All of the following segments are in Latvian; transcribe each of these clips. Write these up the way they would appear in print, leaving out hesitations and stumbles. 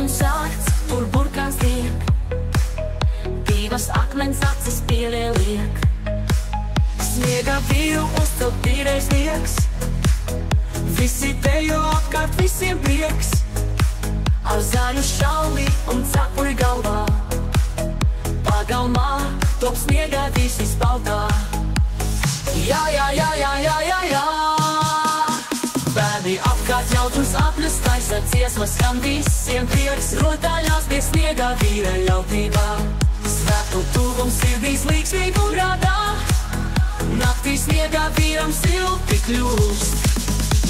un sārts, tur burkāns tiek. Divas akmens acis pieliek. Sniega vīru uzcel tīrais liekas. Visi tejo apkārt, visiem prieks. Ar zaļu šalli un cepuri galvā. Pagalmā top sniegā visi spaldā. Jā, jā, jā, jā, jā, jā, jā. Bērni apkārt jautrus apļus taisa, dziesmas skan visiem prieks. Rotaļās pie sniegā vīra ļautībā. Svētku tuvums sirdīs līgsmību rādā. Naktī sniegā vīram silti kļūst.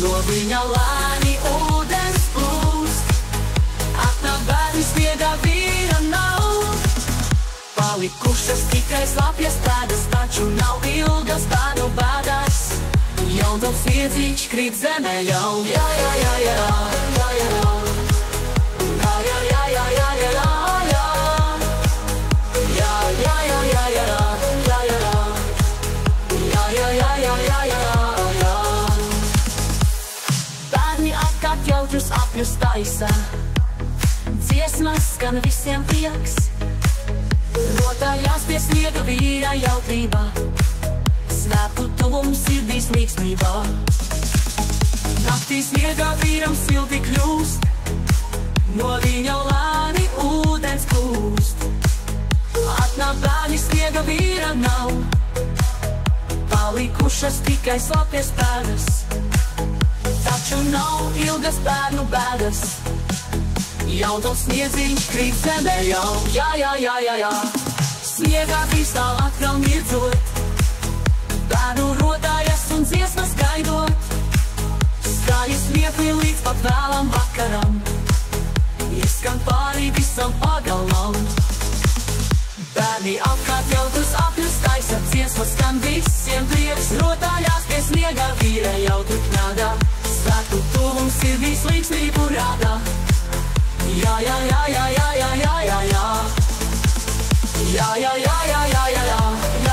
No viņa lēni ūdens plūst. Atnāk bērni sniegā vīra nav. Palikušas tikai slapjas pēdas, taču nav ilgas bērnu bēdas. Jaundams sniedzīgs krīt zemē jau. Jā, jā, jā, jā, jā, jā, jā. Jā, jā, jā, jā, jā, jā, jā, jā. Jā, jā, jā, jā, jā, jā, jā, jā. Jā, jā, jā, jā, jā, jā, jā. Bērni apkārt jautrus apļus taisa. Dziesmas skan visiem prieks. Rotaļās pie sniega vīra jautrībā. Svētku tuvums sirdīs līgsmībā. Naktī sniegā vīram silti kļūst. No viņa lēni ūdens plūst. Atnāk bērni sniega vīra nav. Palikušas tikai slapjas pēdas. Taču nav ilgas bērnu bēdas. Jaundams sniedziņš krīt zemē jau. Jā, jā, jā, jā, jā. Sniegā visā atkal mirdzot. Bērnu rodājas un dziesmas gaidot. Skaļi smiekli līdz pat vēlam vakaram. Izskan pāri visam pagalmam. Bērni apkārt jautrus apļus taisa, dziesmas skan visiem prieks. Rodājās pie sniegā vīra jautru knādā. Svētku tuvums sirdīs līgsmību rādā. Jā, jā, jā, jā, jā, jā, jā, jā, jā. Jā, jā, jā, jā, jā, jā, jā.